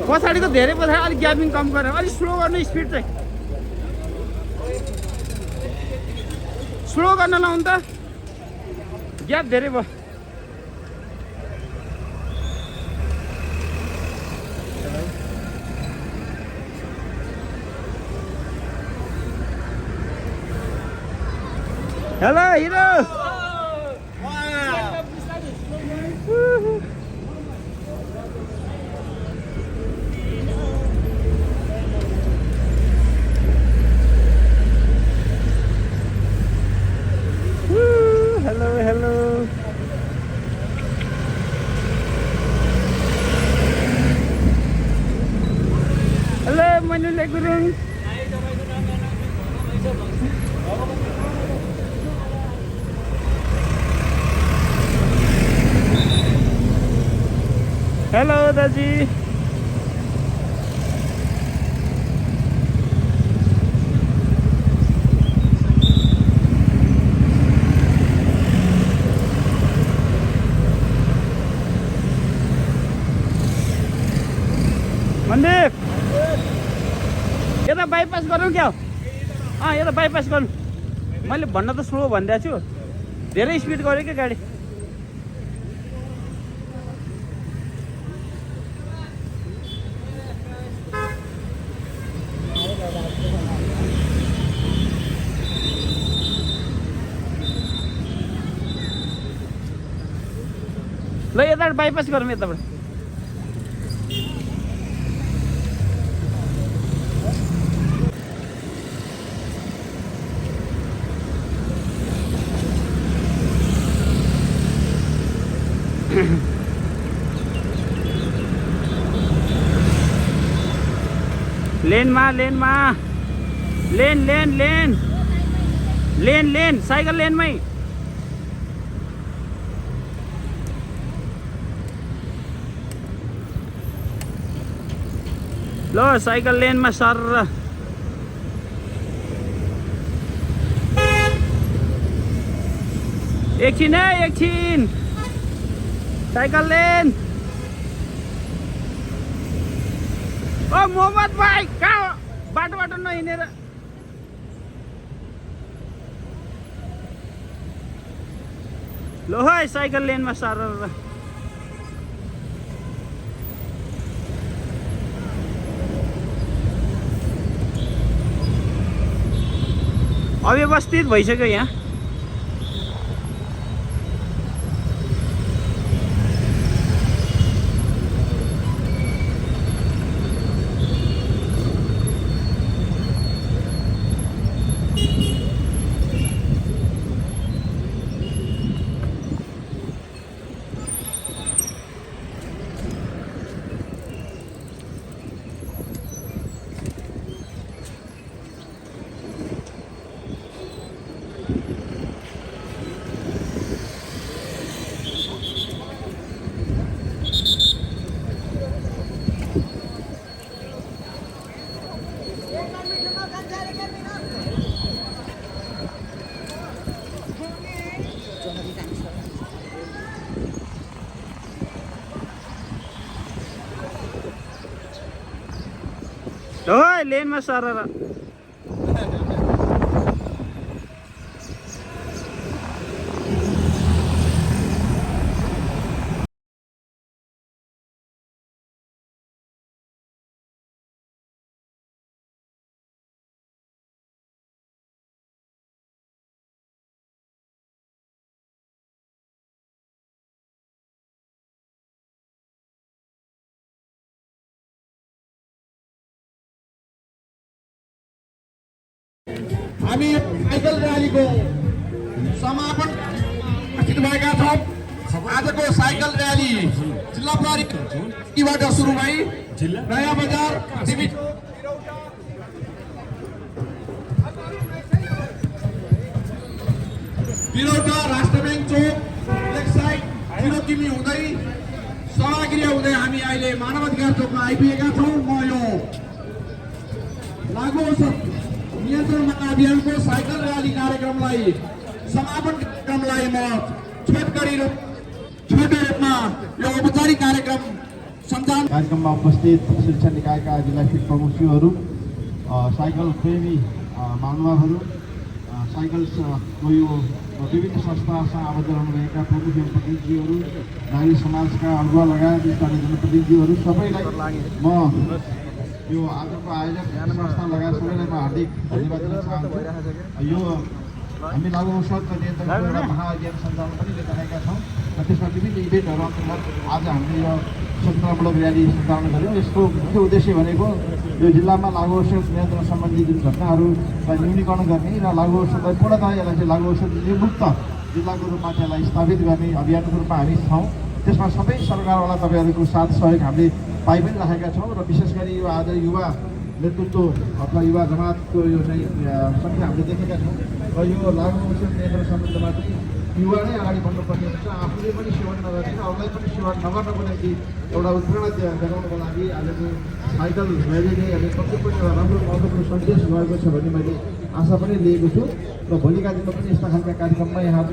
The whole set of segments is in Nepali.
पछाडिको धेरै पछाडि अलिक ग्यापिङ कम गरेर अलिक स्लो गर्नु स्पिड चाहिँ स्लो गर्न लाउनु त ग्याप धेरै भयो hello hero hello hello hello मनुले गुरुङ हेलो दाजी मन्दिर यता बाइपास गरौँ क्या यता बाइपास गर्नु मैले भन्न त स्लो भनिदिएको छु धेरै स्पिड गरेँ क्या गाडी ल यताबाट बाइपास गरौँ यताबाट लेनमा लेनमा lane lane lane lane lane cycle लेनमै ल साइकल लेनमा सर एकछिन है एकछिन साइकल लेन ओ मोहम्मद भाइ कहाँ बाटो नहिँडेर ल है साइकल लेनमा सर अव्यवस्थित भइसक्यो यहाँ ओए लेनमा सरर हामी साइकल र्यालीको समापन उपस्थित भएका छौँ। आजको साइकल र्याली जिल्ला प्रहरीबाट सुरु भई नयाँ बजार बिरौटा राष्ट्र ब्याङ्क चौक लेक साइड 0 किमी हुँदै सभागृह हुँदै हामी अहिले मानवाधिकार चौकमा आइपुगेका छौँ। म यो लागु नियन्त्रण महाअभियानको साइकल र्याली कार्यक्रमलाई समापन कार्यक्रमलाई म छोटो रूपमा यो औपचारिक कार्यक्रम सञ्चालन कार्यक्रममा उपस्थित शिक्षा निकायका जिल्ला फिट प्रमुखज्यूहरू, साइकल प्रेमी महानुभावहरू, साइकलको यो विभिन्न संस्थासँग आबद्ध रहनुभएका प्रमुख जनप्रतिनिधिहरू, नागरिक समाजका अगुवा लगायत स्थानीय जनप्रतिनिधिहरू सबैलाई म यो आजको आयोजक संस्था लगायत सबैलाई म हार्दिक धन्यवाद दिन चाहन्छु। यो हामी लागु औषध नियन्त्रणको एउटा महाअभियान सञ्चालन पनि गरिरहेका छौँ र त्यसमा विभिन्न इभेन्टहरू अन्तर्गत आज हामीले यो सचेतनामूलक र्याली सञ्चालन गऱ्यौँ। यसको मुख्य उद्देश्य भनेको यो जिल्लामा लागु औषध नियन्त्रण सम्बन्धी जुन घटनाहरूलाई न्यूनीकरण गर्ने र लागु औषधलाई पूर्णतः यसलाई चाहिँ लागु औषध मुक्त जिल्लाको रूपमा त्यसलाई स्थापित गर्ने अभियानको रूपमा हामी छौँ। त्यसमा सबै सरकारवाला तपाईँहरूको साथ सहयोग हामीले पाइ पनि राखेका छौँ र विशेष गरी यो आज युवा नेतृत्व अथवा युवा जमातको यो चाहिँ सङ्ख्या हामीले देखेका छौँ र यो लागु औषध नियन्त्रण सम्बन्धमा चाहिँ युवा नै अगाडि बढ्नुपर्ने हुन्छ। आफूले पनि सेवन नगर्ने र अरूलाई पनि सेवन नगर्नको निम्ति एउटा उत्प्रेरणा जगाउनको लागि आजको साइकल र्यालीले अहिले कति पनि एउटा राम्रो महत्त्वपूर्ण सन्देश गएको छ भन्ने मैले आशा पनि लिएको छु र भोलिका दिनमा पनि यस्ता खालका कार्यक्रममा यहाँ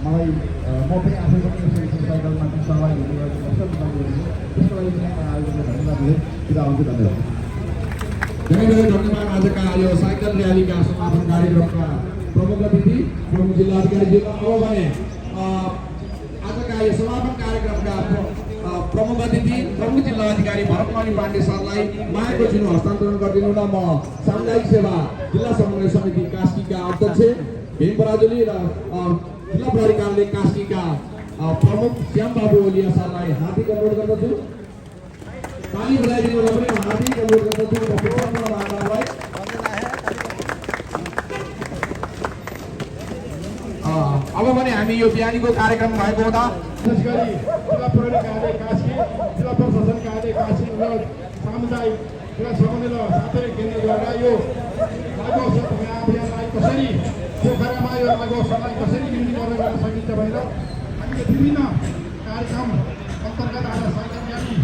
मलाई म पनि आफै पनि साइकलमा सहभागी हुने त्यसको लागि धन्यवाद दिएँ। बिदा हुन्छु, धन्यवाद। धेरै धेरै धन्यवाद। आजका यो साइकल र्यालीका समापन कार्यक्रमका प्रमुख अतिथि प्रमुख जिल्लाधिकारीज्यू। अब भने आजका यो समापन कार्यक्रमका प्रमुख अतिथि प्रमुख जिल्लाधिकारी भरतमणि पाण्डे सरलाई मायाको चिनो हस्तान्तरण गरिदिनु न। म सामुदायिक सेवा जिल्ला समन्वय समिति कास्कीका अध्यक्ष भीम पराजुली र जिल्ला प्रहरी कार्यालय कास्कीका प्रमुख श्यामबाबु ओलिया सरलाई हार्दिक अनुरोध गर्दछु। ताली बजाइदिनु होला पनि हार्दिक अनुरोध गर्दछु। अब भने हामी यो बिहानीको कार्यक्रम भएको हुँदा विशेष गरी जिल्ला प्रहरी कार्यालय कास्की, जिल्ला प्रशासन कार्यालय कास्की र सामुदायिक जिल्ला समन्वय र साथै केन्द्रद्वारा यो लागु औषध अभियानलाई कसरी पोखरामा यो लागु औषधलाई कसरी न्यूनीकरण गर्न सकिन्छ भनेर हामीले विभिन्न कार्यक्रम अन्तर्गत आज साइकल र्याली